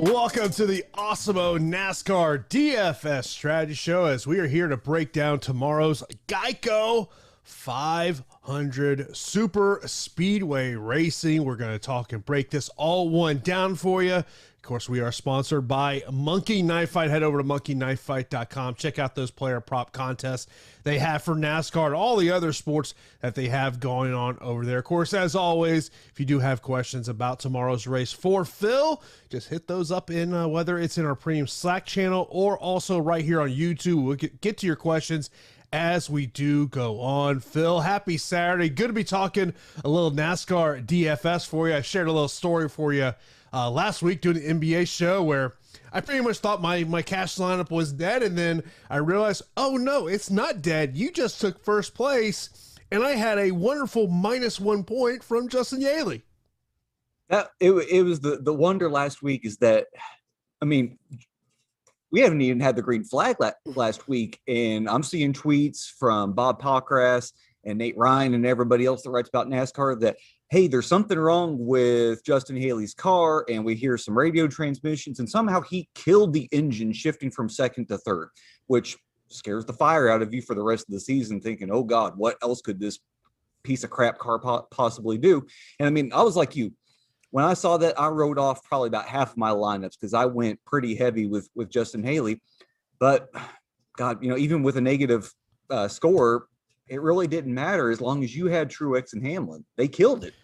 Welcome to the Awesemo NASCAR DFS Strategy Show, as we are here to break down tomorrow's Geico 500 Super Speedway Racing. We're going to talk and break this all one down for you. Of course, we are sponsored by Monkey Knife Fight. Head over to monkeyknifefight.com. Check out those player prop contests they have for NASCAR and all the other sports that they have going on over there. Of course, as always, if you do have questions about tomorrow's race for Phil, just hit those up in whether it's in our premium Slack channel or also right here on YouTube. We'll get to your questions as we do go on. Phil, happy Saturday. Good to be talking a little NASCAR DFS for you. I shared a little story for you last week doing the NBA show where I pretty much thought my cash lineup was dead, and then I realized, oh no, it's not dead. You just took first place, and I had a wonderful -1 point from Justin Yaley. It was the wonder last week is that, I mean, we haven't even had the green flag last week, and I'm seeing tweets from Bob Pockras and Nate Ryan and everybody else that writes about NASCAR that, hey, there's something wrong with Justin Haley's car, and we hear some radio transmissions, and somehow he killed the engine shifting from second to third, which scares the fire out of you for the rest of the season, thinking, oh God, what else could this piece of crap car possibly do? And I mean, I was like you. When I saw that, I wrote off probably about half of my lineups because I went pretty heavy with Justin Haley. But God, even with a negative score, it really didn't matter as long as you had Truex and Hamlin. They killed it.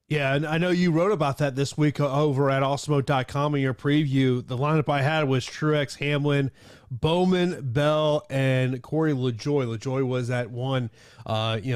Yeah, and I know you wrote about that this week over at Awesemo.com in your preview. The lineup I had was Truex, Hamlin, Bowman, Bell, and Corey LaJoie. LaJoie was at one,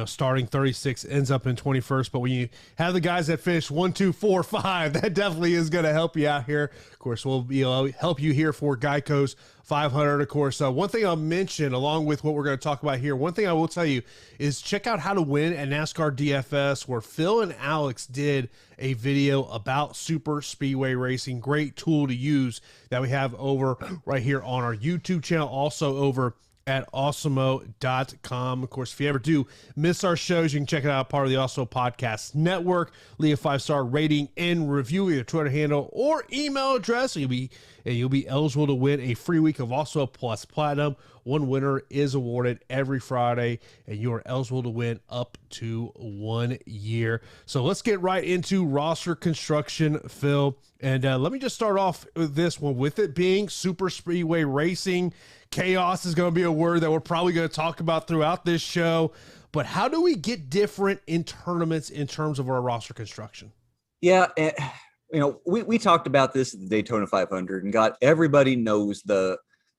starting 36, ends up in 21st. But when you have the guys that finish 1, 2, 4, 5, that definitely is going to help you out here. Of course, we'll be help you here for Geico's 500. Of course, one thing I'll mention along with what we're going to talk about here, one thing I will tell you is check out how to win at NASCAR DFS, where Phil and Alex did a video about super speedway racing. Great tool to use that we have over right here on our YouTube channel, also over at Awesemo.com. Of course, if you ever do miss our shows, you can check it out, part of the Awesemo Podcast Network. Leave a 5-star rating and review with your Twitter handle or email address. You'll be eligible to win a free week of Awesemo Plus Platinum. One winner is awarded every Friday, and you are eligible to win up to 1 year. So let's get right into roster construction, Phil. And let me just start off with this one. With it being super speedway racing, chaos is going to be a word that we're probably going to talk about throughout this show. But how do we get different in tournaments in terms of our roster construction? Yeah, we talked about this at the Daytona 500, and everybody knows the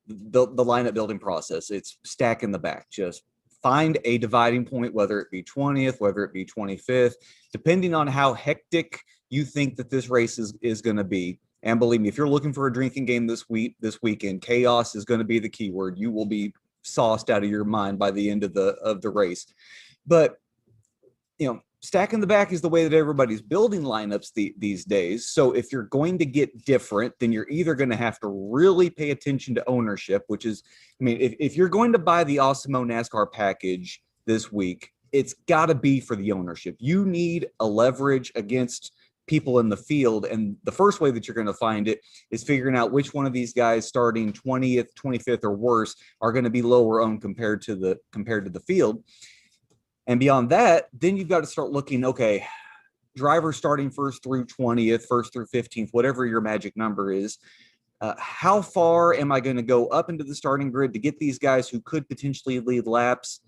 lineup building process. It's stack in the back. Just find a dividing point, whether it be 20th, whether it be 25th, depending on how hectic you think that this race is going to be. And believe me, if you're looking for a drinking game this weekend, chaos is going to be the key word. You will be sauced out of your mind by the end of the race. But stack in the back is the way that everybody's building lineups these days. So if you're going to get different, then you're either going to have to really pay attention to ownership, which is, if you're going to buy the Awesemo NASCAR package this week, it's got to be for the ownership. You need a leverage against people in the field. And the first way that you're going to find it is figuring out which one of these guys starting 20th, 25th or worse are going to be lower owned compared to the field. And beyond that, then you've got to start looking, okay, drivers starting first through 20th, first through 15th, whatever your magic number is. How far am I going to go up into the starting grid to get these guys who could potentially lead laps?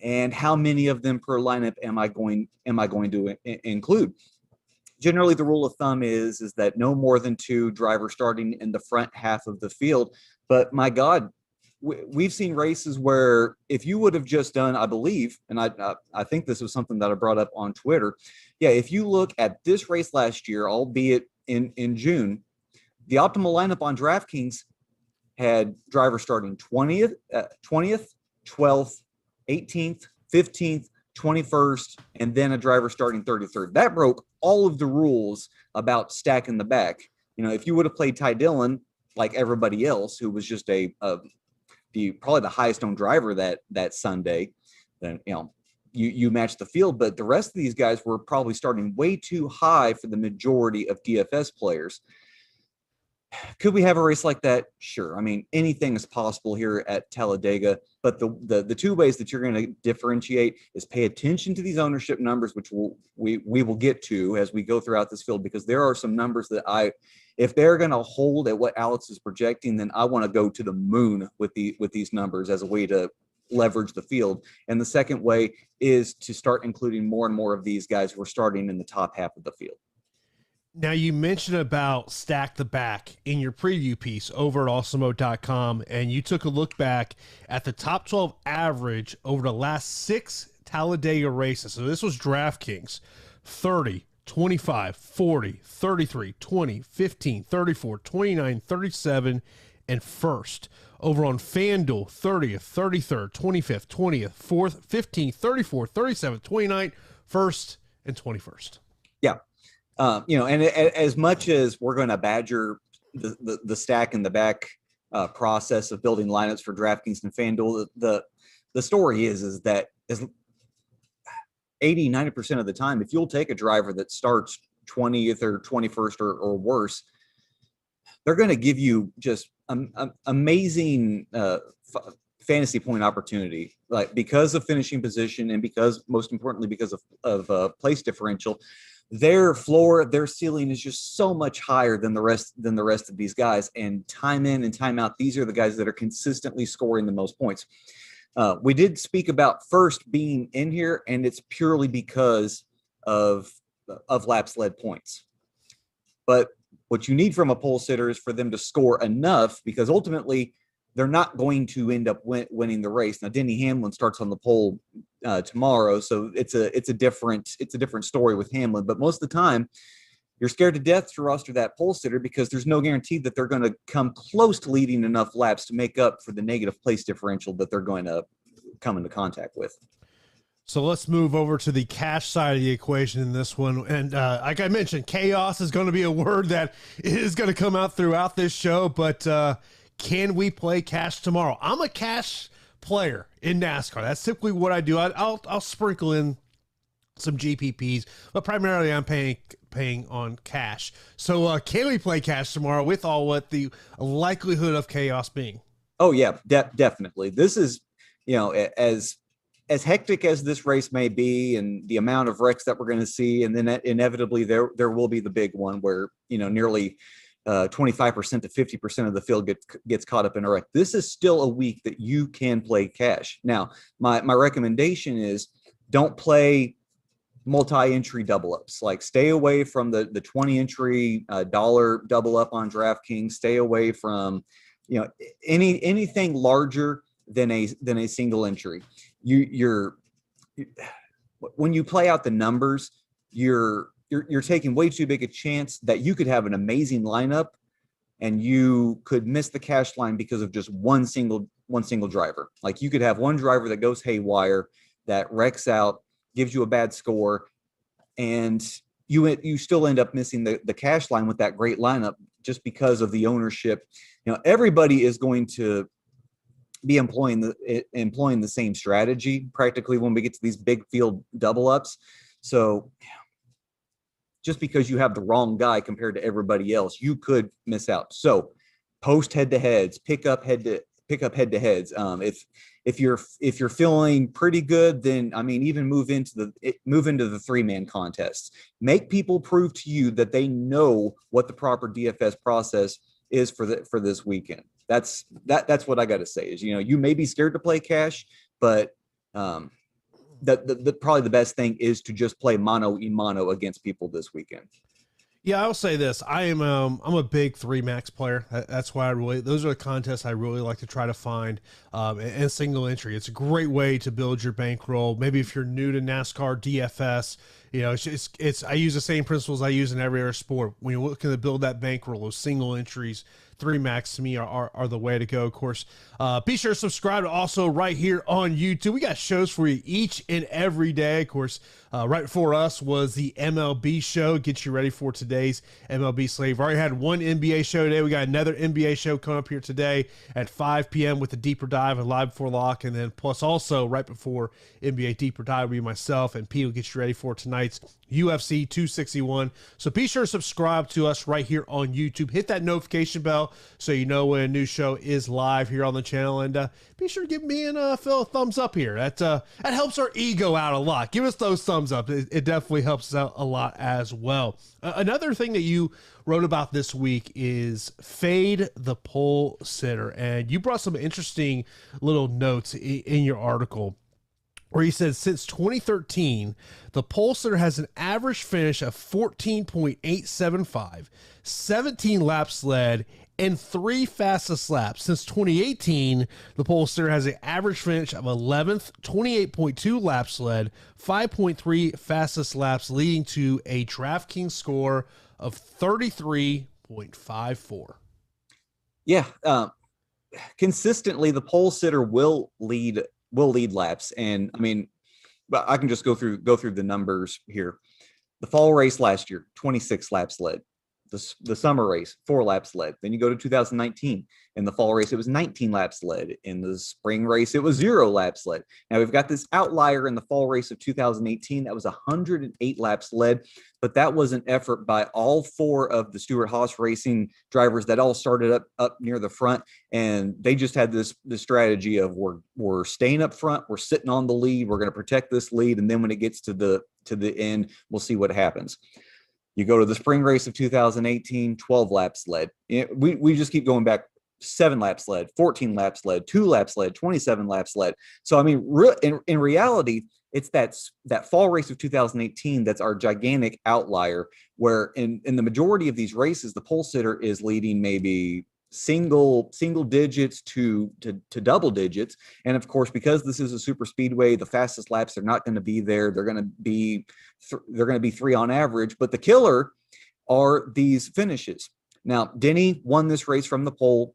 And how many of them per lineup am I going to include? Generally, the rule of thumb is that no more than 2 drivers starting in the front half of the field. But my God, we've seen races where if you would have just done, I believe, and I think this was something that I brought up on Twitter. Yeah, if you look at this race last year, albeit in June, the optimal lineup on DraftKings had drivers starting 20th, 12th, 18th, 15th, 21st, and then a driver starting 33rd. That broke all of the rules about stacking the back. If you would have played Ty Dillon like everybody else, who was just probably the highest owned driver that Sunday, then you match the field. But the rest of these guys were probably starting way too high for the majority of DFS players. Could we have a race like that? Sure. I mean, anything is possible here at Talladega, but the two ways that you're going to differentiate is pay attention to these ownership numbers, which we will get to as we go throughout this field, because there are some numbers that if they're going to hold at what Alex is projecting, then I want to go to the moon with these numbers as a way to leverage the field. And the second way is to start including more and more of these guys who are starting in the top half of the field. Now, you mentioned about stack the back in your preview piece over at Awesemo.com, and you took a look back at the top 12 average over the last 6 Talladega races. So this was DraftKings: 30, 25, 40, 33, 20, 15, 34, 29, 37, and first. Over on FanDuel: 30th, 33rd, 25th, 20th, 4th, 15th, 34th, 37th, 29th, first, and 21st. Yeah. And as much as we're going to badger the stack in the back process of building lineups for DraftKings and FanDuel, the story is that 80-90% of the time, if you'll take a driver that starts 20th or 21st or worse, they're going to give you just amazing fantasy point opportunity, like because of finishing position and because, most importantly, because of place differential. Their floor, their ceiling is just so much higher than the rest of these guys. And time in and time out, these are the guys that are consistently scoring the most points. We did speak about first being in here, and it's purely because of laps led points. But what you need from a pole sitter is for them to score enough, because ultimately they're not going to end up winning the race. Now, Denny Hamlin starts on the pole tomorrow, so it's a different story with Hamlin. But most of the time, you're scared to death to roster that pole sitter because there's no guarantee that they're going to come close to leading enough laps to make up for the negative place differential that they're going to come into contact with. So let's move over to the cash side of the equation in this one. And like I mentioned, chaos is going to be a word that is going to come out throughout this show, but can we play cash tomorrow? I'm a cash player in NASCAR. That's typically what I do. I'll sprinkle in some GPPs, but primarily I'm paying on cash. So can we play cash tomorrow with all what the likelihood of chaos being? Oh yeah, definitely. This is, as hectic as this race may be, and the amount of wrecks that we're going to see, and then inevitably there will be the big one where nearly 25% to 50% of the field gets caught up in a wreck. This is still a week that you can play cash. Now, my recommendation is don't play multi-entry double ups. Like, stay away from the 20 entry dollar double up on DraftKings. Stay away from anything larger than a single entry. When you play out the numbers, you're taking way too big a chance that you could have an amazing lineup and you could miss the cash line because of just one single driver. Like, you could have one driver that goes haywire, that wrecks out, gives you a bad score, and you still end up missing the cash line with that great lineup just because of the ownership. Everybody is going to be employing the same strategy practically when we get to these big field double ups. So just because you have the wrong guy compared to everybody else, you could miss out. So post head-to-heads, pick up head-to-heads. If you're feeling pretty good, then even move into the 3-man contests. Make people prove to you that they know what the proper DFS process is for this weekend. That's what I got to say is, you may be scared to play cash, but the probably the best thing is to just play mano a mano against people this weekend. Yeah, I'll say this. I'm a big 3-max player. That's why those are the contests I really like to try to find, and single entry. It's a great way to build your bankroll. Maybe if you're new to NASCAR DFS, I use the same principles I use in every other sport. When you're looking to build that bankroll, those single entries, 3-max to me are the way to go. Of course, be sure to subscribe also right here on YouTube. We got shows for you each and every day. Of course, right before us was the MLB show. Get you ready for today's MLB slate. We've already had one NBA show today. We got another NBA show coming up here today at 5 p.m. with a deeper dive and live before lock. And then plus also right before NBA deeper dive will be myself, and Pete will get you ready for tonight nights, UFC 261. So be sure to subscribe to us right here on YouTube. Hit that notification bell so you know when a new show is live here on the channel. And be sure to give me and Phil a thumbs up here. That helps our ego out a lot. Give us those thumbs up. It definitely helps us out a lot as well. Another thing that you wrote about this week is fade the pole sitter. And you brought some interesting little notes in your article, where he said since 2013, the pole sitter has an average finish of 14.875, 17 laps led, and 3 fastest laps. Since 2018, the pole sitter has an average finish of 11th, 28.2 laps led, 5.3 fastest laps, leading to a DraftKings score of 33.54. Yeah, consistently the pole sitter will lead laps. And I mean, but I can just go through the numbers here. The fall race last year, 26 laps led. The summer race, 4 laps led. Then you go to 2019. In the fall race, it was 19 laps led. In the spring race, it was 0 laps led. Now we've got this outlier in the fall race of 2018. That was 108 laps led, but that was an effort by all 4 of the Stewart-Haas Racing drivers that all started up near the front, and they just had this strategy of we're staying up front, we're sitting on the lead, we're going to protect this lead, and then when it gets to the end, we'll see what happens. You go to the spring race of 2018, 12 laps led. We just keep going back. 7 laps led, 14 laps led, 2 laps led, 27 laps led. So, I mean, in reality, it's that fall race of 2018 that's our gigantic outlier, where in the majority of these races, the pole sitter is leading maybe single digits to double digits. And of course, because this is a super speedway, the fastest laps are not going to be there. They're going to be 3 on average, but the killer are these finishes. Now, Denny won this race from the pole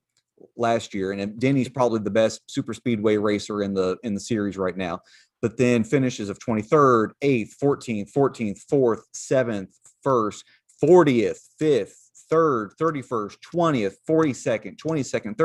last year, and Denny's probably the best super speedway racer in the series right now. But then finishes of 23rd, 8th, 14th, 4th, 7th, 1st, 40th, 5th, 3rd, 31st, 20th, 42nd, 22nd,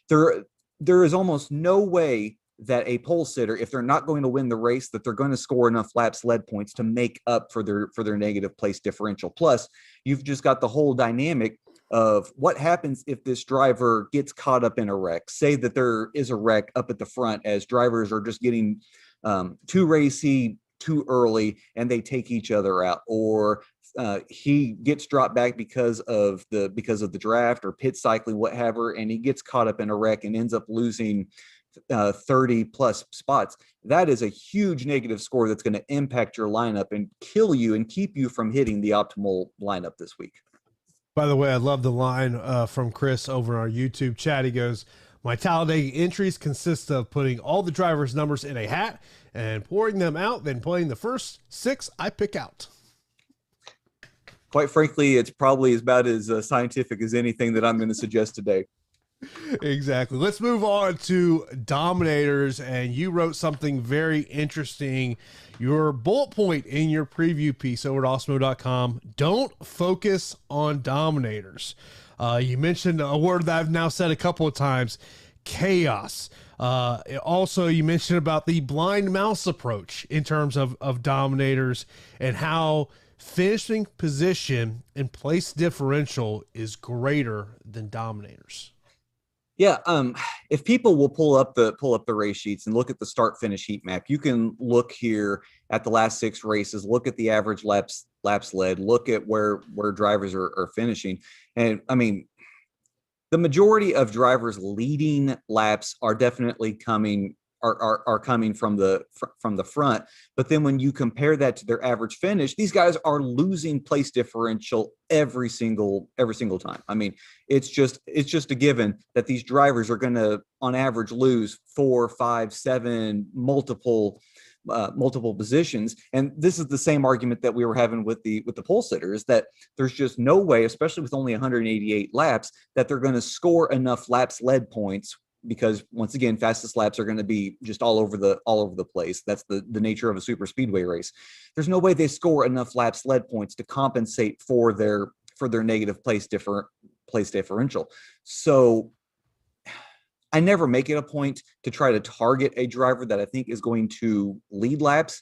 3rd. There is almost no way that a pole sitter, if they're not going to win the race, that they're going to score enough laps led points to make up for their negative place differential. Plus, you've just got the whole dynamic of what happens if this driver gets caught up in a wreck. Say that there is a wreck up at the front as drivers are just getting too racy too early and they take each other out, or he gets dropped back because of the draft or pit cycling, whatever, and he gets caught up in a wreck and ends up losing 30 plus spots. That is a huge negative score that's going to impact your lineup and kill you and keep you from hitting the optimal lineup this week. By the way, I love the line from Chris over in our YouTube chat. He goes, my Talladega entries consist of putting all the drivers' numbers in a hat and pouring them out, then playing the first 6 I pick out. Quite frankly, it's probably about as scientific as anything that I'm going to suggest today. Exactly. Let's move on to Dominators. And you wrote something very interesting. Your bullet point in your preview piece over at Awesemo.com: don't focus on Dominators. You mentioned a word that I've now said a couple of times: chaos. Also, you mentioned about the blind mouse approach in terms of Dominators, and how finishing position and place differential is greater than Dominators. Yeah, if people will pull up the race sheets and look at the start finish heat map, you can look here at the last 6 races, look at the average laps led, look at where drivers are finishing. And I mean, the majority of drivers leading laps are definitely coming from the front. But then when you compare that to their average finish, these guys are losing place differential every single time. I mean, it's just a given that these drivers are going to, on average, lose 4, 5, 7 multiple positions. And this is the same argument that we were having with the pole sitters, that there's just no way, especially with only 188 laps, that they're going to score enough laps led points, because once again, fastest laps are going to be just all over the place. That's the nature of a super speedway race. There's no way they score enough laps led points to compensate for their negative place differential. So I never make it a point to try to target a driver that I think is going to lead laps.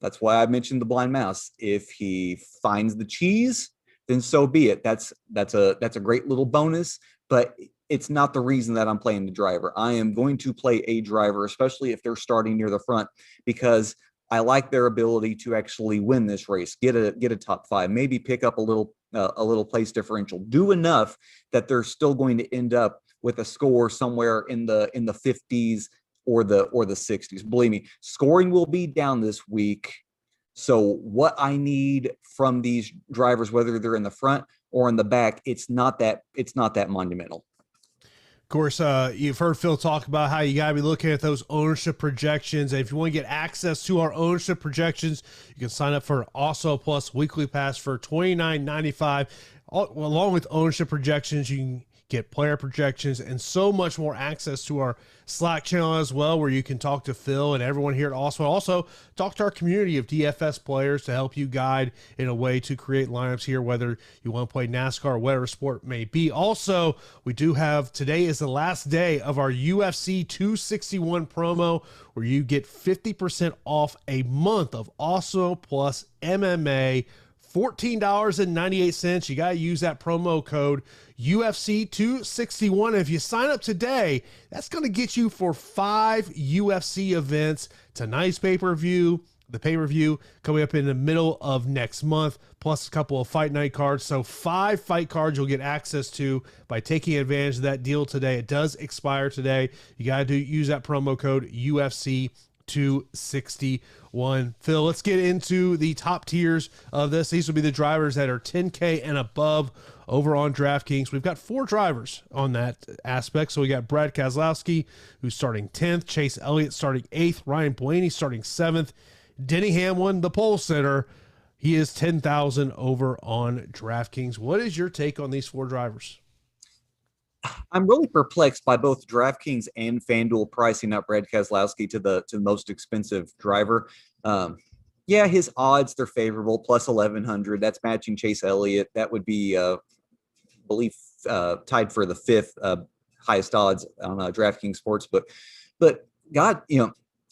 That's why I mentioned the blind mouse. If he finds the cheese, then so be it. That's a great little bonus, but it's not the reason that I'm playing the driver. I am going to play a driver, especially if they're starting near the front, because I like their ability to actually win this race, get a top 5, maybe pick up a little place differential, do enough that they're still going to end up with a score somewhere in the 50s or the 60s. Believe me, scoring will be down this week. So what I need from these drivers, whether they're in the front or in the back, it's not that monumental. Of course, you've heard Phil talk about how you got to be looking at those ownership projections. And if you want to get access to our ownership projections, you can sign up for Awesemo Plus weekly pass for $29.95. Along with ownership projections, you can get player projections and so much more access to our Slack channel as well, where you can talk to Phil and everyone here at Awesemo. Also, talk to our community of DFS players to help you guide in a way to create lineups here, whether you want to play NASCAR or whatever sport may be. Also, we do have, today is the last day of our UFC 261 promo, where you get 50% off a month of Awesemo Plus MMA. $14.98. You got to use that promo code UFC 261. If you sign up today, that's going to get you for 5 UFC events. Tonight's pay-per-view, the pay-per-view coming up in the middle of next month, plus a couple of fight night cards. So 5 fight cards you'll get access to by taking advantage of that deal today. It does expire today. You got to use that promo code UFC 261. Phil, let's get into the top tiers of this. These will be the drivers that are 10K and above over on DraftKings. We've got 4 drivers on that aspect. So we got Brad Keselowski, who's starting 10th, Chase Elliott starting 8th, Ryan Blaney starting 7th, Denny Hamlin, the pole sitter, he is 10,000 over on DraftKings. What is your take on these 4 drivers? I'm really perplexed by both DraftKings and FanDuel pricing up Brad Keselowski to the most expensive driver. Yeah, his odds, they're favorable, plus 1,100. That's matching Chase Elliott. That would be, I believe, tied for the 5th highest odds on DraftKings Sportsbook. But God,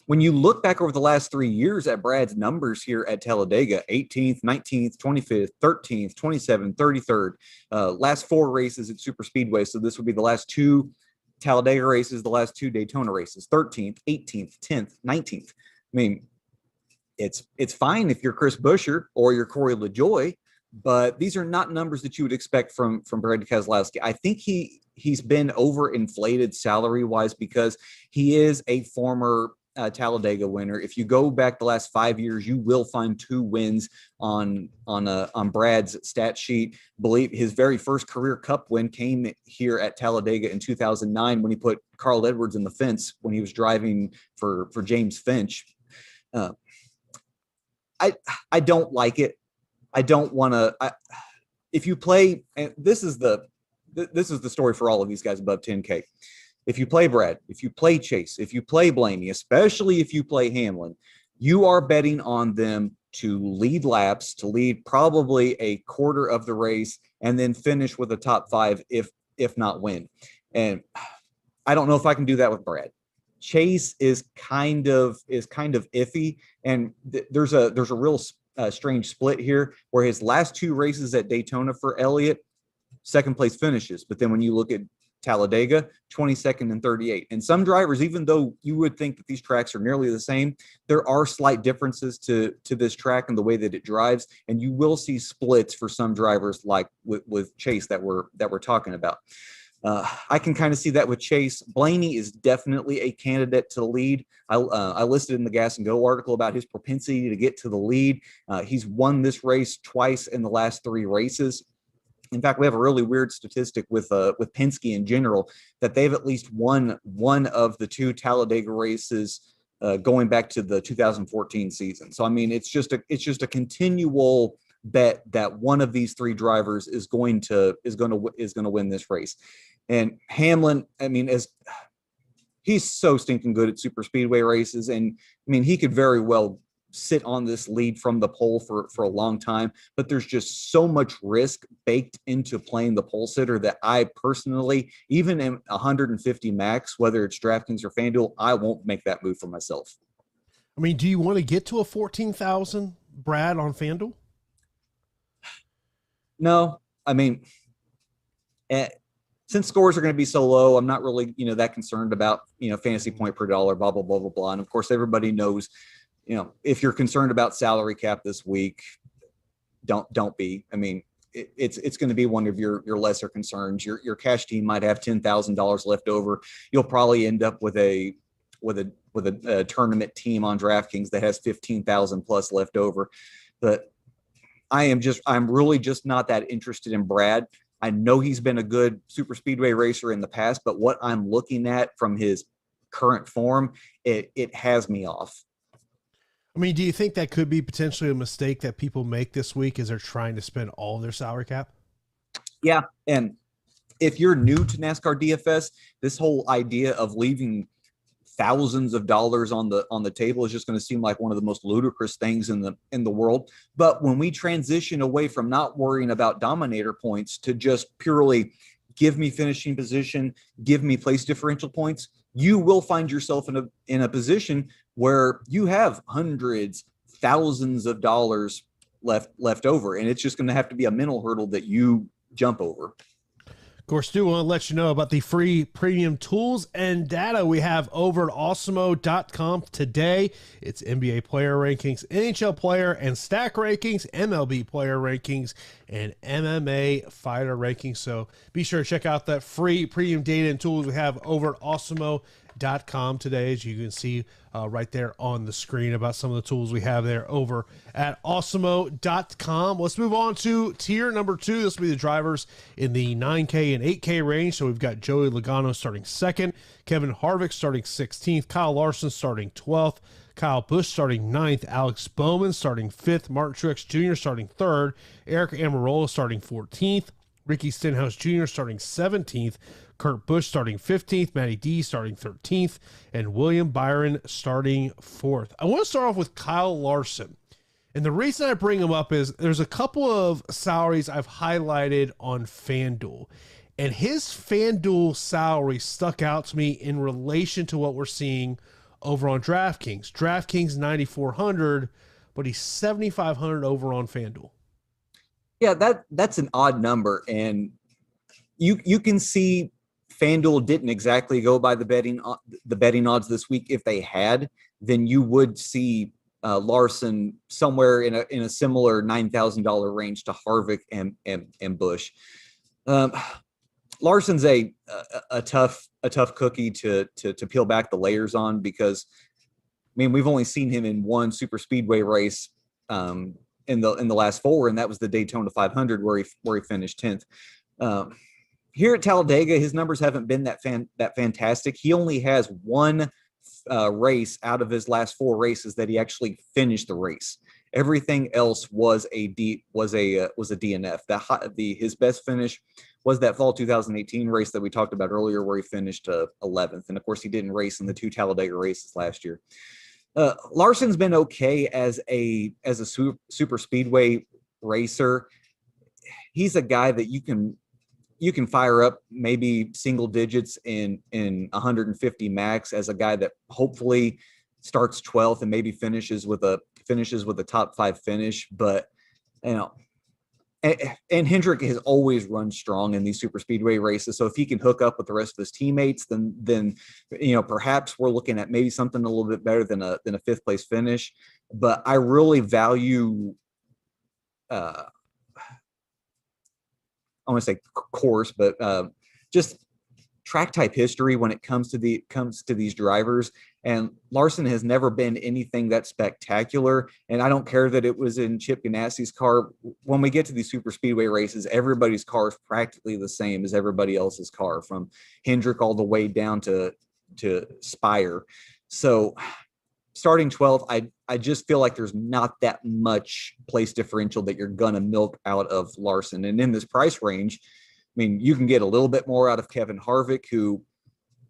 when you look back over the last 3 years at Brad's numbers here at Talladega, 18th, 19th, 25th, 13th, 27th, 33rd, last 4 races at Super Speedway. So this would be the last 2 Talladega races, the last 2 Daytona races, 13th, 18th, 10th, 19th. I mean, it's fine if you're Chris Buescher or you're Corey LaJoie, but these are not numbers that you would expect from Brad Keselowski. I think he's been overinflated salary-wise because he is a former Talladega winner. If you go back the last 5 years, you will find 2 wins on Brad's stat sheet. Believe his very first career Cup win came here at Talladega in 2009 when he put Carl Edwards in the fence when he was driving for James Finch. I don't like it. I don't want to. If you play, and this is the story for all of these guys above 10K. If you play Brad, if you play Chase, if you play Blaney, especially if you play Hamlin, you are betting on them to lead laps, to lead probably a quarter of the race, and then finish with a top 5, if not win. And I don't know if I can do that with Brad. Chase is kind of iffy, and there's a real strange split here where his last 2 races at Daytona for Elliott, 2nd place finishes, but then when you look at Talladega, 22nd and 38. And some drivers, even though you would think that these tracks are nearly the same, there are slight differences to this track and the way that it drives. And you will see splits for some drivers, like with Chase that we're talking about. I can kind of see that with Chase. Blaney is definitely a candidate to lead. I listed in the Gas and Go article about his propensity to get to the lead. He's won this race twice in the last 3 races. In fact, we have a really weird statistic with Penske in general that they've at least won one of the 2 Talladega races going back to the 2014 season. So I mean, it's just a continual bet that one of these 3 drivers is going to win this race. And Hamlin, I mean, he's so stinking good at super speedway races, and I mean, he could very well sit on this lead from the pole for a long time, but there's just so much risk baked into playing the pole sitter that I personally, even in 150 max, whether it's DraftKings or FanDuel, I won't make that move for myself. I mean, do you want to get to a 14,000, Brad, on FanDuel? No, I mean, since scores are going to be so low, I'm not really, that concerned about, fantasy point per dollar, blah, blah, blah, blah, blah. And of course, everybody knows, if you're concerned about salary cap this week, don't be. I mean, it's going to be one of your lesser concerns. Your cash team might have $10,000 left over. You'll probably end up with a tournament team on DraftKings that has 15,000 plus left over. But I'm really just not that interested in Brad. I know he's been a good super speedway racer in the past, but what I'm looking at from his current form, it has me off. I mean, do you think that could be potentially a mistake that people make this week as they're trying to spend all of their salary cap? Yeah. And if you're new to NASCAR DFS, this whole idea of leaving thousands of dollars on the table is just going to seem like one of the most ludicrous things in the world. But when we transition away from not worrying about Dominator points to just purely give me finishing position, give me place differential points, you will find yourself in a position where you have hundreds, thousands of dollars left over, and it's just going to have to be a mental hurdle that you jump over. Of course, do want to let you know about the free premium tools and data we have over at Awesemo.com today. It's NBA player rankings, NHL player and stack rankings, MLB player rankings, and MMA fighter rankings. So be sure to check out that free premium data and tools we have over at Awesemo.com today, as you can see right there on the screen about some of the tools we have there over at Awesemo.com. Let's move on to tier number 2. This will be the drivers in the 9K and 8K range. So we've got Joey Logano starting 2nd, Kevin Harvick starting 16th, Kyle Larson starting 12th, Kyle Busch starting 9th, Alex Bowman starting 5th, Martin Truex Jr. starting 3rd, Eric Almirola starting 14th, Ricky Stenhouse Jr. starting 17th, Kurt Busch starting 15th, Matty D starting 13th, and William Byron starting 4th. I want to start off with Kyle Larson. And the reason I bring him up is there's a couple of salaries I've highlighted on FanDuel. And his FanDuel salary stuck out to me in relation to what we're seeing over on DraftKings. DraftKings 9,400, but he's 7,500 over on FanDuel. Yeah, that's an odd number. And you can see FanDuel didn't exactly go by the betting odds this week. If they had, then you would see Larson somewhere in a similar $9,000 range to Harvick and Busch. Larson's a tough cookie to peel back the layers on, because I mean, we've only seen him in one super speedway race in the last 4, and that was the Daytona 500 where he finished 10th. Here at Talladega, his numbers haven't been that fantastic. He only has one race out of his last 4 races that he actually finished the race. Everything else was a DNF. His best finish was that fall 2018 race that we talked about earlier, where he finished 11th. And of course, he didn't race in the 2 Talladega races last year. Larson's been okay as a super speedway racer. He's a guy that you can fire up maybe single digits in 150 max as a guy that hopefully starts 12th and maybe finishes with a top 5 finish. But and Hendrick has always run strong in these super speedway races. So if he can hook up with the rest of his teammates, then perhaps we're looking at maybe something a little bit better than a 5th place finish. But I really value I want to say course, but just track type history when it comes to these drivers. And Larson has never been anything that spectacular. And I don't care that it was in Chip Ganassi's car. When we get to these super speedway races, everybody's car is practically the same as everybody else's car, from Hendrick all the way down to Spire. So starting 12th, I just feel like there's not that much place differential that you're going to milk out of Larson. And in this price range, I mean, you can get a little bit more out of Kevin Harvick, who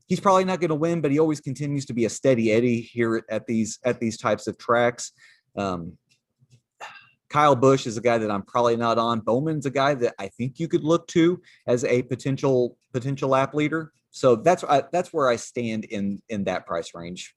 he's probably not going to win, but he always continues to be a steady Eddie here at these types of tracks. Kyle Busch is a guy that I'm probably not on. Bowman's a guy that I think you could look to as a potential lap leader. So that's where I stand in that price range.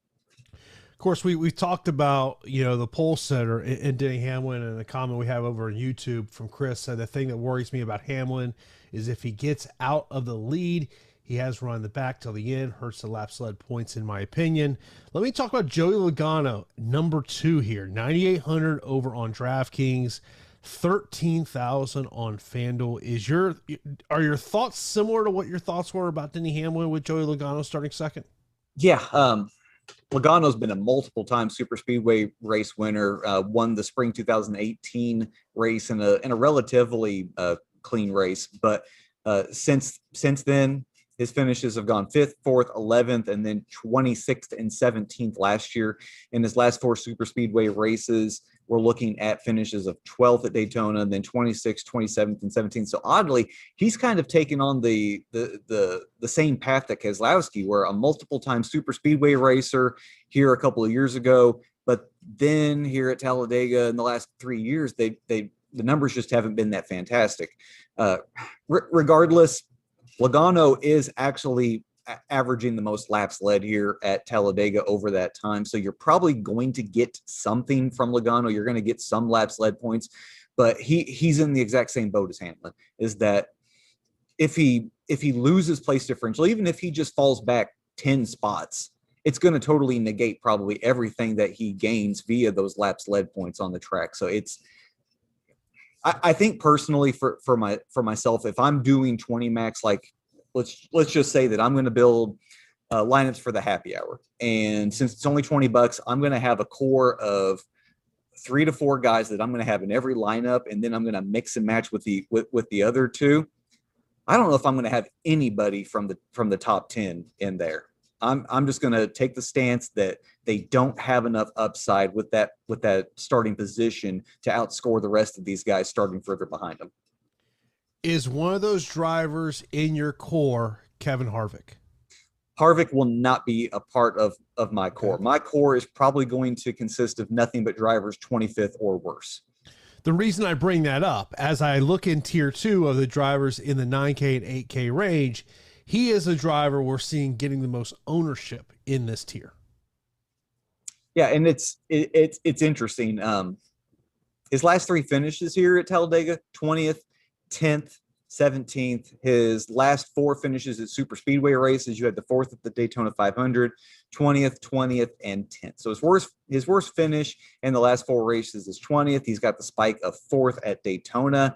Of course, we've talked about, the pole setter in Denny Hamlin, and the comment we have over on YouTube from Chris said the thing that worries me about Hamlin is if he gets out of the lead, he has run the back till the end, hurts the lap sled points in my opinion. Let me talk about Joey Logano, number 2 here, 9,800 over on DraftKings, 13,000 on FanDuel. Are your thoughts similar to what your thoughts were about Denny Hamlin with Joey Logano starting second? Yeah, Logano's been a multiple-time super speedway race winner. Won the spring 2018 race in a relatively clean race, but since then, his finishes have gone 5th, 4th, 11th, and then 26th and 17th last year. In his last 4 super speedway races, we're looking at finishes of 12th at Daytona, and then 26th, 27th, and 17th. So oddly, he's kind of taken on the same path that Keselowski, where a multiple-time super speedway racer here a couple of years ago, but then here at Talladega in the last 3 years, the numbers just haven't been that fantastic. Regardless, Logano is actually averaging the most laps led here at Talladega over that time. So you're probably going to get something from Logano. You're going to get some laps led points, but he's in the exact same boat as Hamlin, is that if he loses place differential, even if he just falls back 10 spots, it's going to totally negate probably everything that he gains via those laps led points on the track. So I think personally for myself, if I'm doing 20 max, like let's just say that I'm going to build lineups for the happy hour, and since it's only $20, I'm going to have a core of 3 to 4 guys that I'm going to have in every lineup, and then I'm going to mix and match with the other 2. I don't know if I'm going to have anybody from the top 10 in there. I'm just going to take the stance that they don't have enough upside with that starting position to outscore the rest of these guys starting further behind them. Is one of those drivers in your core Kevin Harvick? Harvick will not be a part of my core. My core is probably going to consist of nothing but drivers 25th or worse. The reason I bring that up, as I look in tier 2 of the drivers in the 9K and 8K range, he is a driver we're seeing getting the most ownership in this tier. Yeah, and it's interesting. His last 3 finishes here at Talladega, 20th, 10th, 17th. His last 4 finishes at super speedway races, you had the 4th at the Daytona 500, 20th, and 10th. So his worst finish in the last 4 races is 20th. He's got the spike of 4th at Daytona.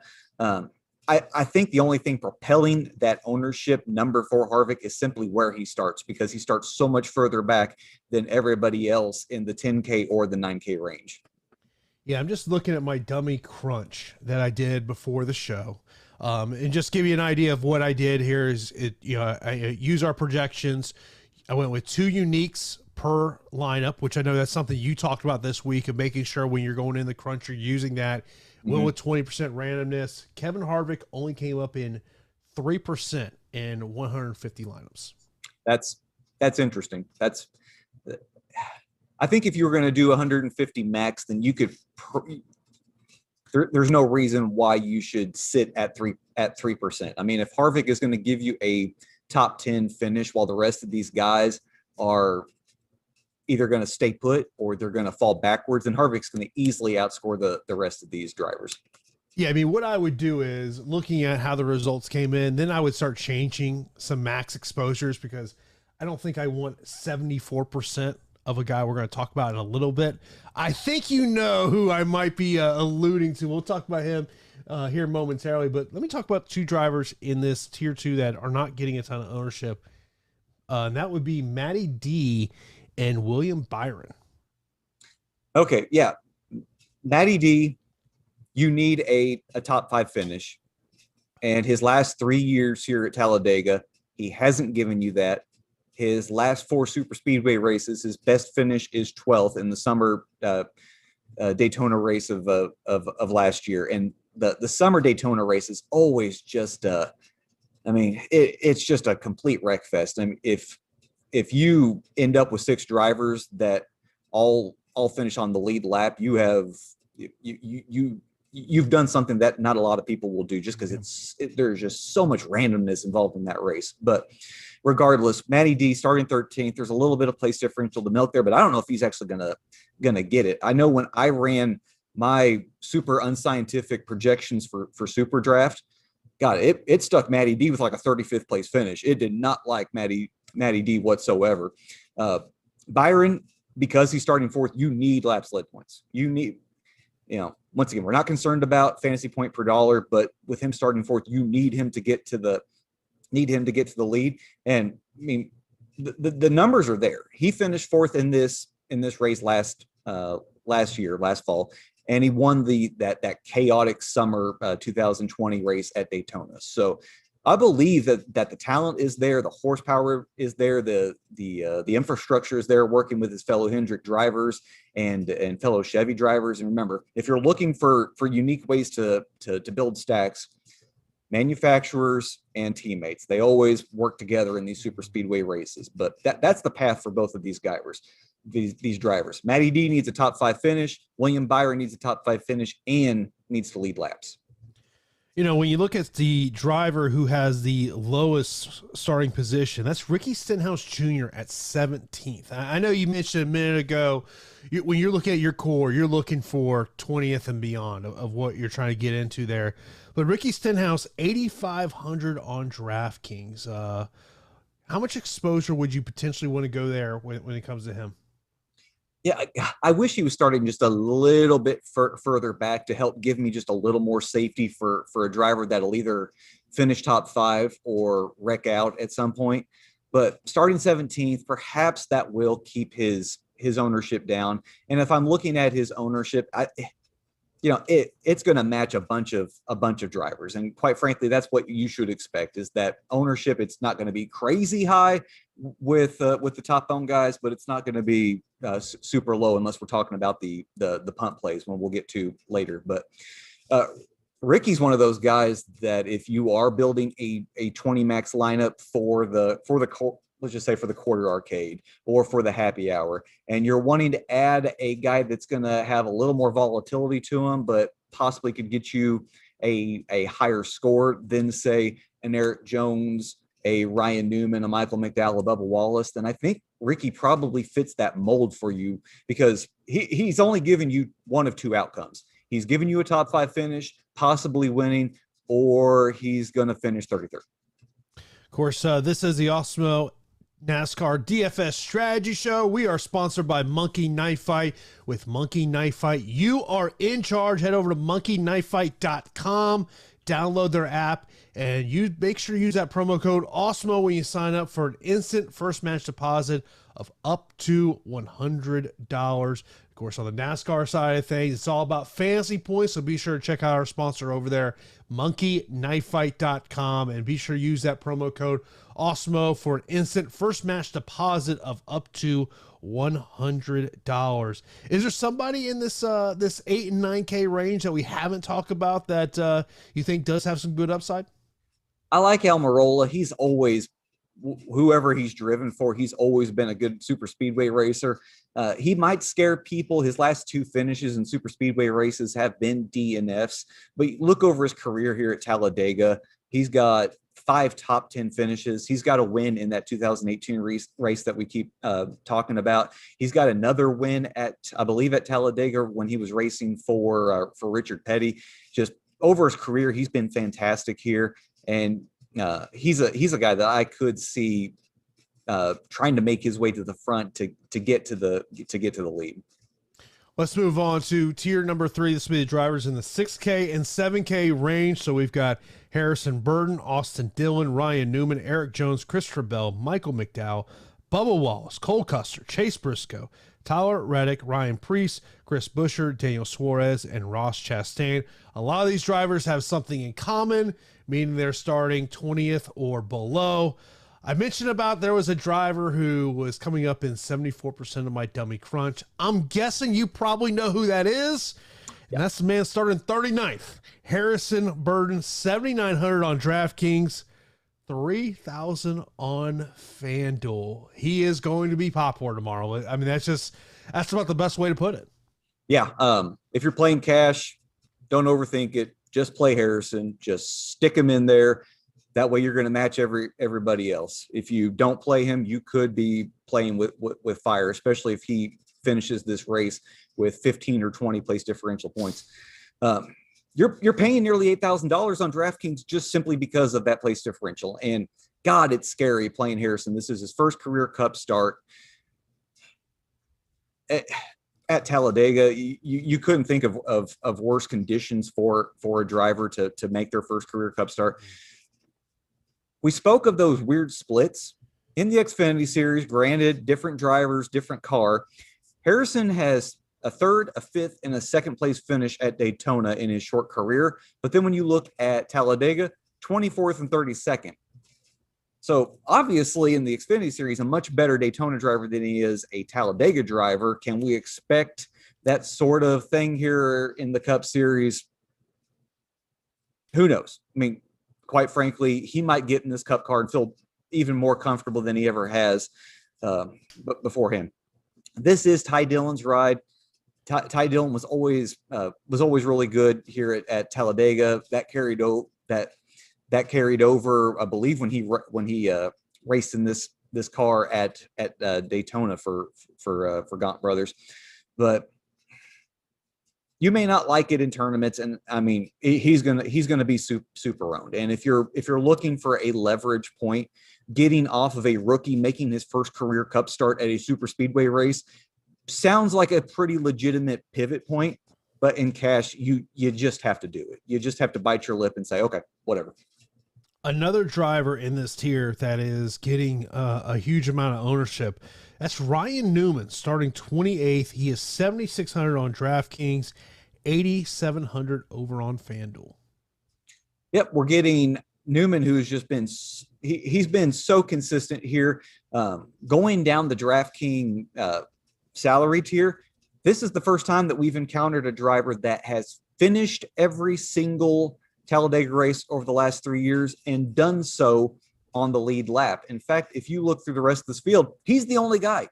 I think the only thing propelling that ownership number for Harvick is simply where he starts, because he starts so much further back than everybody else in the 10K or the 9K range. Yeah, I'm just looking at my dummy crunch that I did before the show. And just give you an idea of what I did here is I use our projections. I went with 2 uniques per lineup, which I know that's something you talked about this week, of making sure when you're going in the crunch, you're using that. Went with 20% randomness. Kevin Harvick only came up in 3% in 150 lineups. That's interesting. I think if you were going to do 150 max, then you could. There's no reason why you should sit at 3%. I mean, if Harvick is going to give you a top 10 finish while the rest of these guys are either going to stay put or they're going to fall backwards, and Harvick's going to easily outscore the rest of these drivers. Yeah, I mean, what I would do is, looking at how the results came in, then I would start changing some max exposures, because I don't think I want 74% of a guy we're going to talk about in a little bit. I think you know who I might be alluding to. We'll talk about him here momentarily, but let me talk about 2 drivers in this tier 2 that are not getting a ton of ownership. And that would be Matty D and William Byron. Okay, yeah. Matty D, you need a top 5 finish. And his last 3 years here at Talladega, he hasn't given you that. His last 4 super speedway races, his best finish is 12th in the summer Daytona race of last year. And the summer Daytona race is always just it's just a complete wreck fest. I mean, if you end up with 6 drivers that all finish on the lead lap, you you've done something that not a lot of people will do, just because there's just so much randomness involved in that race. But regardless, Matty D starting 13th. There's a little bit of place differential to milk there, but I don't know if he's actually gonna get it. I know when I ran my super unscientific projections for SuperDraft, God, it stuck Matty D with like a 35th place finish. It did not like Matty D whatsoever. Byron, because he's starting fourth, you need laps led points. You need, once again, we're not concerned about fantasy point per dollar, but with him starting fourth, you need him to get to the lead. And I mean, the numbers are there. He finished fourth in this race last fall, and he won that chaotic summer 2020 race at Daytona. So I believe that the talent is there, the horsepower is there, the infrastructure is there, working with his fellow Hendrick drivers and fellow Chevy drivers. And remember, if you're looking for unique ways to build stacks, manufacturers and teammates, they always work together in these super speedway races. But that's the path for both of these drivers. Matty D needs a top 5 finish. William Byron needs a top 5 finish and needs to lead laps. When you look at the driver who has the lowest starting position, that's Ricky Stenhouse Jr. at 17th. I know you mentioned a minute ago, when you're looking at your core, you're looking for 20th and beyond of what you're trying to get into there. But Ricky Stenhouse, 8,500 on DraftKings. How much exposure would you potentially want to go there when it comes to him? Yeah, I wish he was starting just a little bit further back to help give me just a little more safety for a driver that'll either finish top 5 or wreck out at some point. But starting 17th, perhaps that will keep his ownership down. And if I'm looking at his ownership, it's going to match a bunch of drivers. And quite frankly, that's what you should expect, is that ownership. It's not going to be crazy high with the top owned guys, but it's not going to be super low unless we're talking about the punt plays, when we'll get to later. But Ricky's one of those guys that if you are building a 20 max lineup for the let's just say for the quarter arcade or for the happy hour, and you're wanting to add a guy that's going to have a little more volatility to him, but possibly could get you a higher score than, say, an Eric Jones, a Ryan Newman, a Michael McDowell, a Bubba Wallace, then I think Ricky probably fits that mold for you, because he's only given you one of two outcomes. He's given you a top 5 finish, possibly winning, or he's going to finish 33rd. Of course, this is the Awesemo NASCAR DFS Strategy Show. We are sponsored by Monkey Knife Fight. With Monkey Knife Fight, you are in charge. Head over to monkeyknifefight.com, download their app, and you make sure you use that promo code Awesemo when you sign up for an instant first match deposit of up to $100. Of course, on the NASCAR side of things, it's all about fantasy points, so be sure to check out our sponsor over there, monkeyknifefight.com, and be sure to use that promo code Awesemo for an instant first match deposit of up to $100. Is there somebody in this 8 and 9K range that we haven't talked about that you think does have some good upside? I like Almirola. He's always, whoever he's driven for, he's always been a good super speedway racer. He might scare people. His last 2 finishes in super speedway races have been DNFs, but look over his career here at Talladega. He's got 5 top 10 finishes. He's got a win in that 2018 race that we keep talking about. He's got another win I believe at Talladega when he was racing for Richard Petty. Just over his career, he's been fantastic here. And he's a guy that I could see trying to make his way to the front to get to the lead. Let's move on to tier number 3. This will be the drivers in the 6K and 7K range. So we've got Harrison Burton, Austin Dillon, Ryan Newman, Eric Jones, Christopher Bell, Michael McDowell, Bubba Wallace, Cole Custer, Chase Briscoe, Tyler Reddick, Ryan Preece, Chris Buescher, Daniel Suarez, and Ross Chastain. A lot of these drivers have something in common, meaning they're starting 20th or below. I mentioned about there was a driver who was coming up in 74% of my dummy crunch. I'm guessing you probably know who that is. And that's the man starting 39th. Harrison Burton, 7,900 on DraftKings, 3,000 on FanDuel. He is going to be popcorn tomorrow. I mean, that's about the best way to put it. Yeah. If you're playing cash, Don't overthink it. Just play Harrison. Just stick him in there. That way you're going to match everybody else. If you don't play him, you could be playing with fire, especially if he finishes this race with 15 or 20 place differential points. You're paying nearly $8,000 on DraftKings just simply because of that place differential. And God, it's scary playing Harrison. This is his first career Cup start at Talladega. You couldn't think of worse conditions for a driver to make their first career Cup start. We spoke of those weird splits in the Xfinity Series. Granted, different drivers, different car. Harrison has a third, a fifth, and a second place finish at Daytona in his short career. But then when you look at Talladega, 24th and 32nd. So obviously in the Xfinity Series, a much better Daytona driver than he is a Talladega driver. Can we expect that sort of thing here in the Cup Series? Who knows? I mean, quite frankly, he might get in this Cup car and feel even more comfortable than he ever has beforehand. This is Ty Dillon's ride. Ty Dillon was always really good here at Talladega. That carried over, I believe, when he raced in this car at Daytona for Gaunt Brothers. But you may not like it in tournaments, and I mean he's gonna be super owned. And if you're looking for a leverage point, getting off of a rookie making his first career Cup start at a super speedway race sounds like a pretty legitimate pivot point. But in cash, you just have to do it. You just have to bite your lip and say, okay, whatever. Another driver in this tier that is getting a huge amount of ownership, that's Ryan Newman, starting 28th. He is 7,600 on DraftKings, 8,700 over on FanDuel. Yep, we're getting Newman, who's just been he's been so consistent here, going down the DraftKings salary tier. This is the first time that we've encountered a driver that has finished every single Talladega race over the last 3 years and done so on the lead lap. In fact, if you look through the rest of this field, he's the only guy.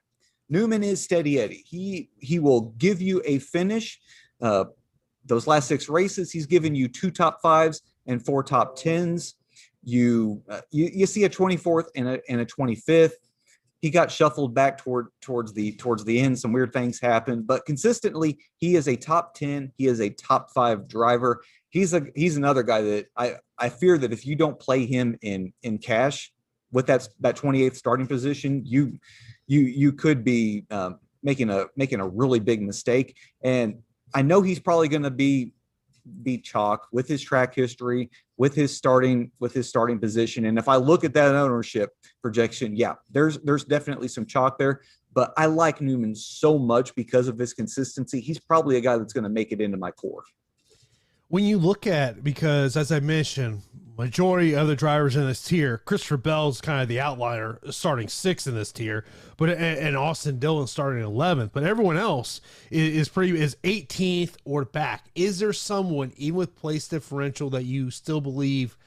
Newman is steady Eddie. He will give you a finish. Those last 6 races, he's given you 2 top 5s and 4 top 10s. You see a 24th and a 25th. He got shuffled back towards the end. Some weird things happened, but consistently he is a top 10. He is a top 5 driver. He's another guy that I fear that if you don't play him in cash with that 28th starting position, you could be making a really big mistake. And I know he's probably going to be chalk with his track history, with his starting position. And if I look at that ownership projection, yeah, there's definitely some chalk there. But I like Newman so much because of his consistency. He's probably a guy that's going to make it into my core. When you look at, because as I mentioned, majority of the drivers in this tier, Christopher Bell's kind of the outlier, starting 6th in this tier, but and Austin Dillon starting 11th, but everyone else is 18th or back. Is there someone, even with place differential, that you still believe,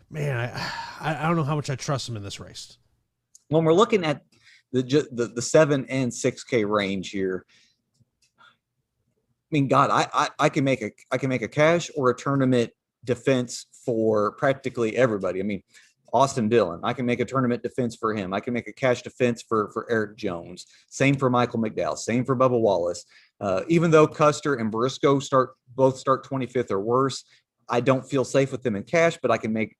man, I don't know how much I trust him in this race? When we're looking at the 7 and 6K range here, I mean, God, I can make a cash or a tournament defense for practically everybody. I mean, Austin Dillon, I can make a tournament defense for him. I can make a cash defense for Eric Jones. Same for Michael McDowell. Same for Bubba Wallace. Even though Custer and Briscoe both start 25th or worse, I don't feel safe with them in cash, but I can make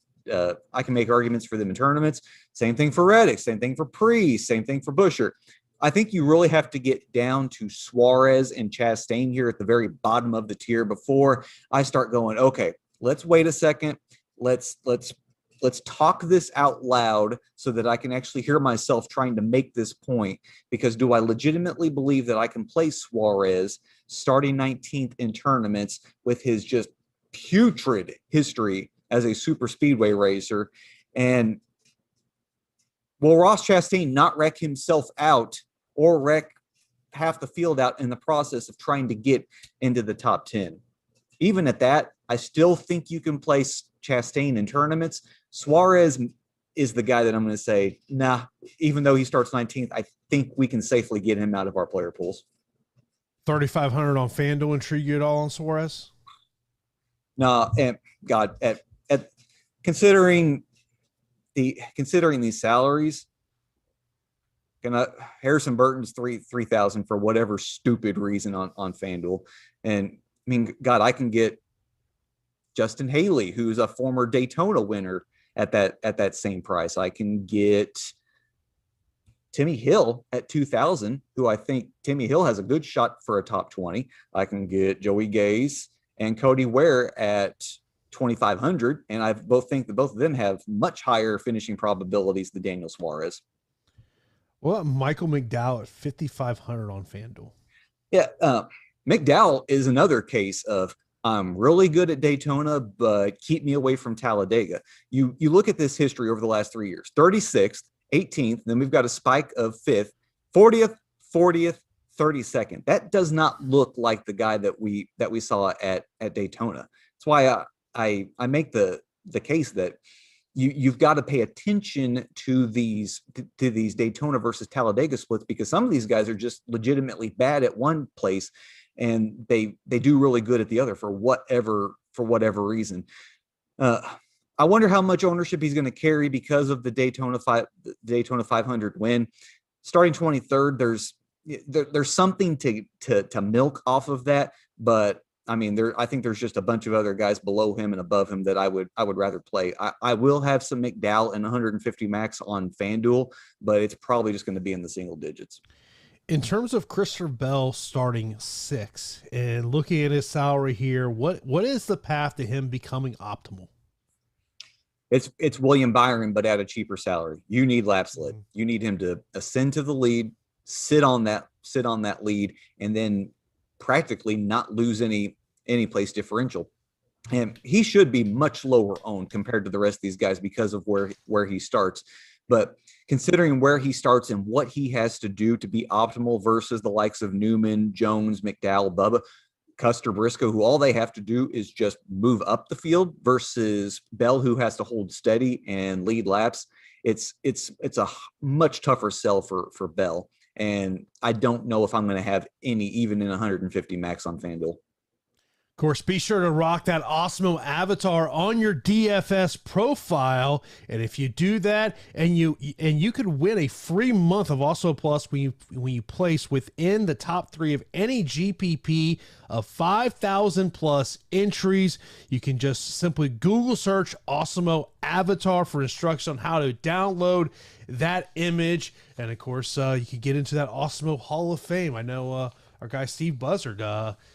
arguments for them in tournaments. Same thing for Reddick. Same thing for Priest. Same thing for Buescher. I think you really have to get down to Suarez and Chastain here at the very bottom of the tier before I start going, okay, let's wait a second. Let's talk this out loud so that I can actually hear myself trying to make this point. Because do I legitimately believe that I can play Suarez starting 19th in tournaments with his just putrid history as a super speedway racer? And will Ross Chastain not wreck himself out or wreck half the field out in the process of trying to get into the top 10? Even at that, I still think you can place Chastain in tournaments. Suarez is the guy that I'm going to say, nah, even though he starts 19th, I think we can safely get him out of our player pools. 3,500 on FanDuel intrigue you at all on Suarez? No, and God, at considering these salaries, Harrison Burton's 3,000 for whatever stupid reason on FanDuel. And I mean, God, I can get Justin Haley, who's a former Daytona winner, at that same price. I can get Timmy Hill at 2,000, who I think Timmy Hill has a good shot for a top 20. I can get Joey Gaze and Cody Ware at 2,500, and I think that both of them have much higher finishing probabilities than Daniel Suarez. Well, Michael McDowell at 5,500 on FanDuel. Yeah, McDowell is another case of I'm really good at Daytona, but keep me away from Talladega. You look at this history over the last 3 years: 36th, 18th, then we've got a spike of 5th, 40th, 32nd. That does not look like the guy that we saw at Daytona. That's why I make the case that you've got to pay attention to these Daytona versus Talladega splits, because some of these guys are just legitimately bad at one place and they do really good at the other for whatever reason. I wonder how much ownership he's going to carry because of the Daytona 500 win. Starting 23rd, there's something to milk off of that, but I mean, I think there's just a bunch of other guys below him and above him that I would rather play. I will have some McDowell and 150 max on FanDuel, but it's probably just going to be in the single digits. In terms of Christopher Bell starting 6 and looking at his salary here, what is the path to him becoming optimal? It's William Byron, but at a cheaper salary. You need laps led. You need him to ascend to the lead, sit on that lead, and then practically not lose any place differential. And he should be much lower owned compared to the rest of these guys because of where he starts. But considering where he starts and what he has to do to be optimal versus the likes of Newman, Jones, McDowell, Bubba, Custer, Briscoe, who all they have to do is just move up the field, versus Bell, who has to hold steady and lead laps, it's a much tougher sell for Bell. And I don't know if I'm going to have any, even in 150 max on FanDuel. Of course, be sure to rock that Awesemo avatar on your DFS profile, and if you do that, and you could win a free month of Awesemo Plus when you place within the top 3 of any GPP of 5,000 plus entries. You can just simply Google search Awesemo avatar for instructions on how to download that image, and of course, you can get into that Awesemo Hall of Fame. I know our guy Steve Buzzard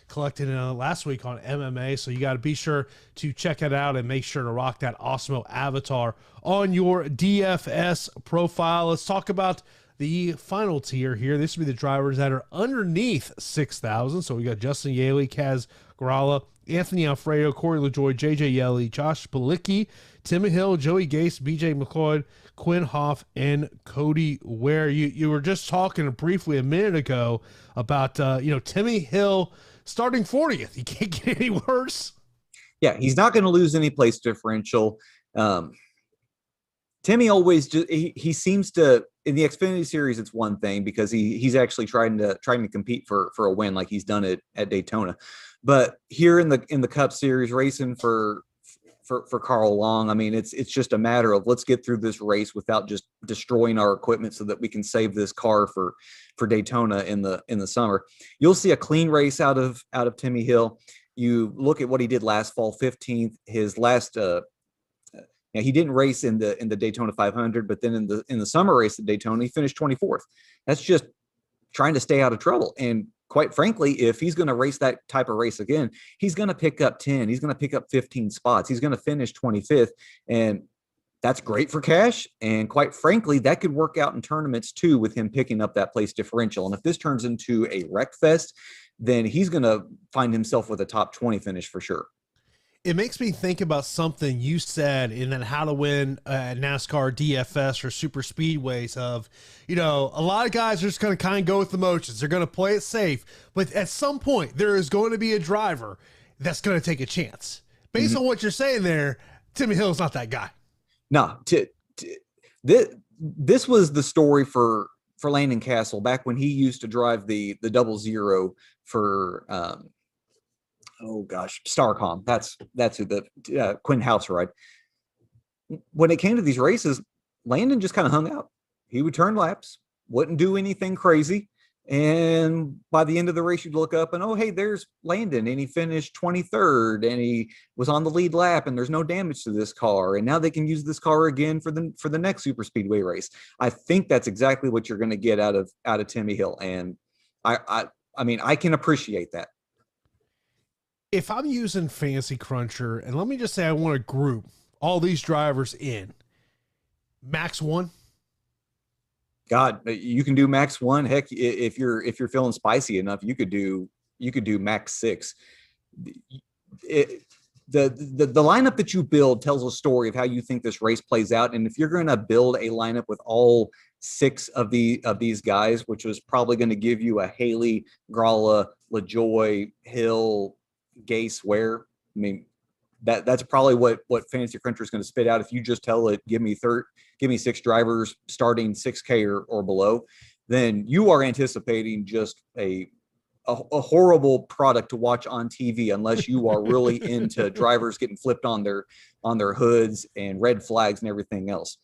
collected last week on MMA, so you got to be sure to check it out and make sure to rock that Awesemo avatar on your DFS profile. Let's talk about the final tier here. This would be the drivers that are underneath 6,000. So we got Justin Yaley, Kaz Grala, Anthony Alfredo, Corey LaJoy, JJ Yelly, Josh Palicki, Tim Hill, Joey Gase, BJ McLeod, Quinn Hoff, and Cody Ware. You were just talking briefly a minute ago about Timmy Hill starting 40th. You can't get any worse. Yeah, he's not going to lose any place differential. Timmy always he seems to, in the Xfinity Series, it's one thing because he's actually trying to compete for a win like he's done it at Daytona. But here in the Cup Series, racing for Carl Long, I mean, it's just a matter of let's get through this race without just destroying our equipment so that we can save this car for Daytona in the summer. You'll see a clean race out of Timmy Hill. You look at what he did last fall, 15th. His last he didn't race in the Daytona 500, but then in the summer race at Daytona, he finished 24th. That's just trying to stay out of trouble. And quite frankly, if he's going to race that type of race again, he's going to pick up 10. He's going to pick up 15 spots. He's going to finish 25th. And that's great for cash. And quite frankly, that could work out in tournaments too with him picking up that place differential. And if this turns into a wreck fest, then he's going to find himself with a top 20 finish for sure. It makes me think about something you said in that How to Win NASCAR DFS or super speedways of, a lot of guys are just going to kind of go with the motions. They're going to play it safe. But at some point, there is going to be a driver that's going to take a chance. Based on what you're saying there, Timmy Hill's not that guy. No, this was the story for Landon Castle back when he used to drive the 00 for oh gosh, Starcom. That's who the Quinn House ride. When it came to these races, Landon just kind of hung out. He would turn laps, wouldn't do anything crazy. And by the end of the race, you'd look up and, oh, hey, there's Landon. And he finished 23rd and he was on the lead lap and there's no damage to this car. And now they can use this car again for the next super speedway race. I think that's exactly what you're going to get out of Timmy Hill. And I mean, I can appreciate that. If I'm using Fantasy Cruncher, and let me just say I want to group all these drivers in max 1. God, you can do max 1. Heck, if you're feeling spicy enough, you could do max 6. The lineup that you build tells a story of how you think this race plays out. And if you're going to build a lineup with all 6 of these guys, which was probably going to give you a Haley, Gralla, LaJoy, Hill, Gase, Ware, I mean, that's probably what Fantasy Cruncher is going to spit out. If you just tell it, give me 6 drivers starting 6K or below, then you are anticipating just a horrible product to watch on TV, unless you are really into drivers getting flipped on their hoods and red flags and everything else.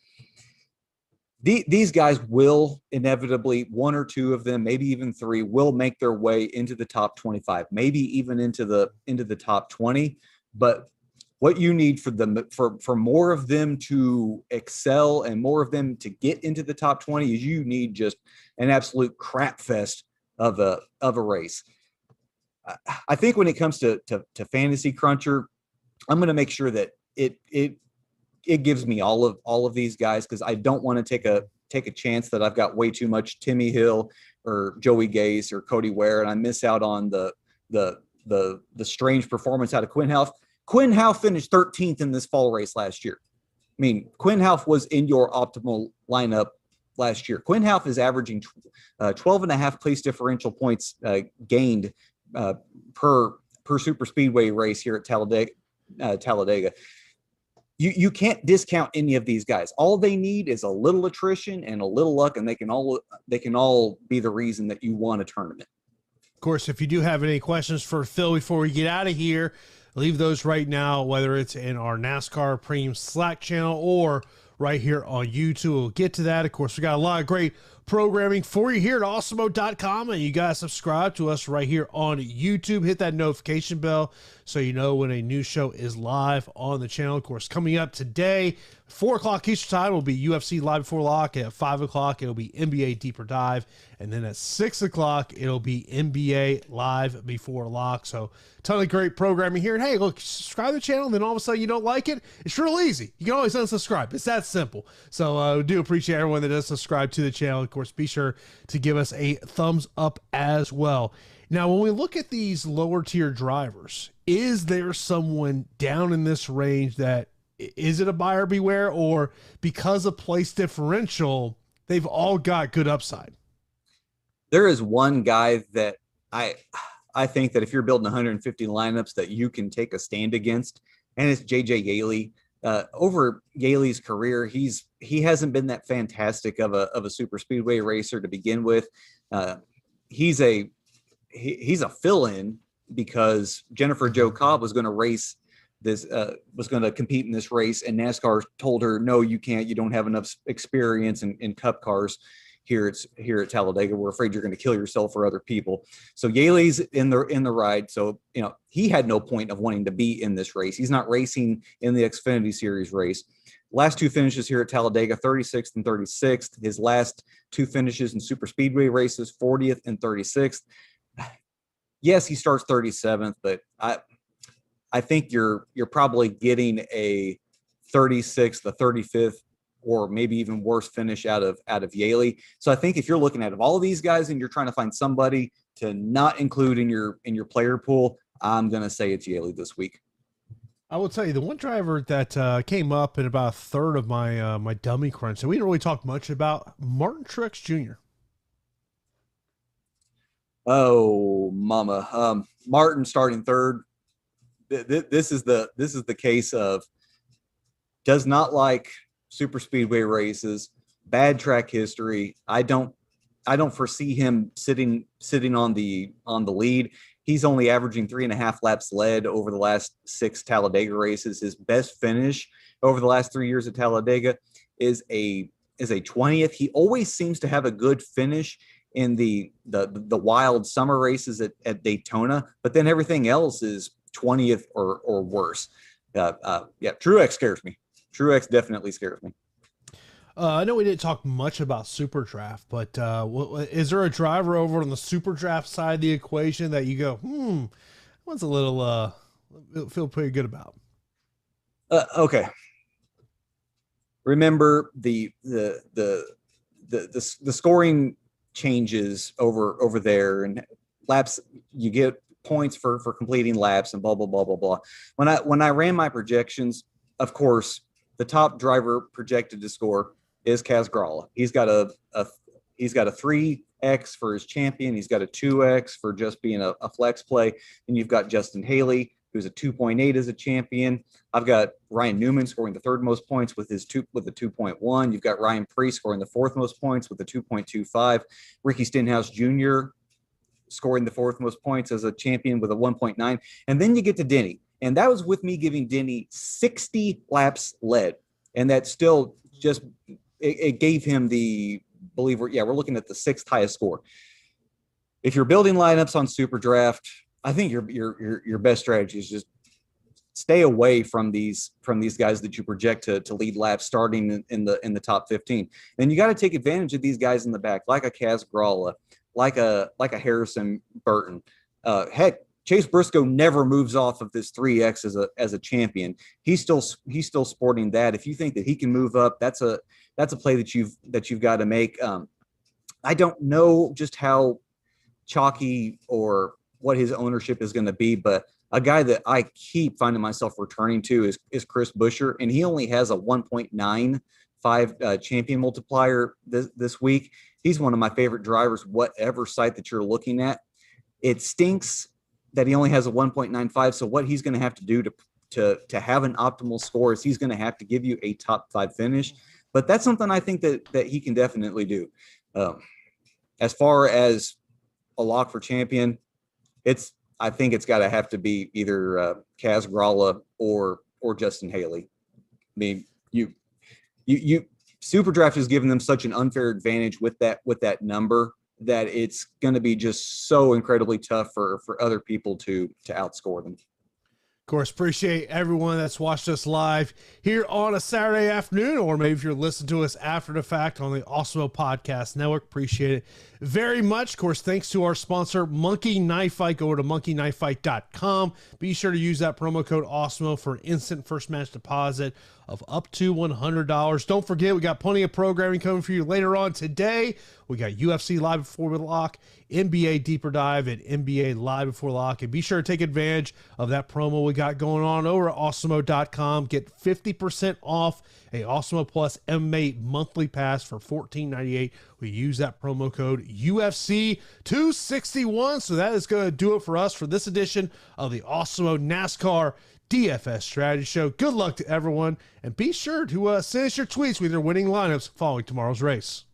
These guys will inevitably, 1 or 2 of them, maybe even 3, will make their way into the top 25, maybe even into the top 20. But what you need for them, for more of them to excel and more of them to get into the top 20, is you need just an absolute crap fest of a race. I think when it comes to Fantasy Cruncher, I'm going to make sure that it gives me all of these guys, because I don't want to take a chance that I've got way too much Timmy Hill or Joey Gase or Cody Ware, and I miss out on the strange performance out of Quinn Houff. Quinn Houff finished 13th in this fall race last year. I mean, Quinn Houff was in your optimal lineup last year. Quinn Houff is averaging 12.5 place differential points gained per super speedway race here at Talladega. You can't discount any of these guys. All they need is a little attrition and a little luck, and they can all be the reason that you won a tournament. Of course, if you do have any questions for Phil before we get out of here, leave those right now, whether it's in our NASCAR Premium Slack channel or right here on YouTube. We'll get to that. Of course, we got a lot of great programming for you here at Awesemo.com, and you guys subscribe to us right here on YouTube. Hit that notification bell so you know when a new show is live on the channel. Of course, coming up today, 4 o'clock Eastern time will be UFC Live Before Lock. At 5 o'clock, it'll be NBA Deeper Dive. And then at 6 o'clock, it'll be NBA Live Before Lock. So a ton of great programming here. And hey, look, subscribe to the channel, and then all of a sudden you don't like it. It's real easy. You can always unsubscribe. It's that simple. So we do appreciate everyone that does subscribe to the channel. Of course, be sure to give us a thumbs up as well. Now, when we look at these lower tier drivers, is there someone down in this range that, is it a buyer beware, or because of place differential, they've all got good upside? There is one guy that I think that if you're building 150 lineups that you can take a stand against, and it's JJ Yeley. Over Yeley's career, he hasn't been that fantastic of a super speedway racer to begin with. He's a fill-in because Jennifer Jo Cobb was going to race this, was going to compete in this race, and NASCAR told her, no, you can't. You don't have enough experience in Cup cars here at Talladega. We're afraid you're going to kill yourself or other people. So Yaley's in the ride. So, you know, he had no point of wanting to be in this race. He's not racing in the Xfinity Series race. Last 2 finishes here at Talladega, 36th and 36th. His last 2 finishes in super speedway races, 40th and 36th. Yes, he starts 37th, but I think you're probably getting a 36th, a 35th, or maybe even worse finish out of Yaley. So I think if you're looking at all of these guys and you're trying to find somebody to not include in your player pool, I'm going to say it's Yaley this week. I will tell you, the one driver that came up in about a third of my my dummy crunch, and we didn't really talk much about, Martin Truex Jr. Oh, mama. Martin starting third. This is the case of does not like super speedway races, bad track history. I don't foresee him sitting on the lead. He's only averaging 3.5 laps led over the last 6 Talladega races. His best finish over the last 3 years at Talladega is a 20th. He always seems to have a good finish in the wild summer races at Daytona, but then everything else is 20th or worse. Yeah, Truex scares me. Truex definitely scares me. I know we didn't talk much about SuperDraft, but is there a driver over on the SuperDraft side of the equation that you go, one's a little feel pretty good about? Okay. Remember the scoring changes over there, and laps, you get points for completing laps and blah blah blah blah blah. When I ran my projections, of course, the top driver projected to score is Kaz Grala. He's got a 3x for his champion. He's got a 2x for just being a flex play. And you've got Justin Haley, who's a 2.8 as a champion. I've got Ryan Newman scoring the 3rd most points with a 2.1. You've got Ryan Preece scoring the 4th most points with a 2.25. Ricky Stenhouse Jr. scoring the 4th most points as a champion with a 1.9. And then you get to Denny. And that was with me giving Denny 60 laps led. And that still just it gave him we're looking at the 6th highest score. If you're building lineups on SuperDraft, I think your best strategy is just stay away from these guys that you project to lead laps starting in the top 15. And you got to take advantage of these guys in the back, like a Kaz Grala, like a Harrison Burton. Heck, Chase Briscoe never moves off of this 3x as a champion. He's still sporting that. If you think that he can move up, that's a play that you've got to make. I don't know just how chalky or what his ownership is going to be, but a guy that I keep finding myself returning to is Chris Buescher, and he only has a 1.95 champion multiplier this week. He's one of my favorite drivers, whatever site that you're looking at. It stinks that he only has a 1.95. So what he's going to have to do to have an optimal score is he's going to have to give you a top 5 finish. But that's something I think that he can definitely do. As far as a lock for champion, I think it's got to have to be either Kaz Grala or Justin Haley. I mean, you SuperDraft has given them such an unfair advantage with that number that it's going to be just so incredibly tough for other people to outscore them. Of course, appreciate everyone that's watched us live here on a Saturday afternoon, or maybe if you're listening to us after the fact on the Awesemo Podcast Network. Appreciate it very much. Of course, thanks to our sponsor, Monkey Knife Fight. Go over to monkeyknifefight.com. Be sure to use that promo code Awesemo for an instant first match deposit of up to $100. Don't forget, we got plenty of programming coming for you later on today. We got UFC Live Before Lock, NBA Deeper Dive, and NBA Live Before Lock. And be sure to take advantage of that promo we got going on over at Awesemo.com. Get 50% off a Awesemo Plus MMA monthly pass for $14.98. We use that promo code UFC261. So that is going to do it for us for this edition of the Awesemo NASCAR DFS Strategy Show. Good luck to everyone, and be sure to send us your tweets with your winning lineups following tomorrow's race.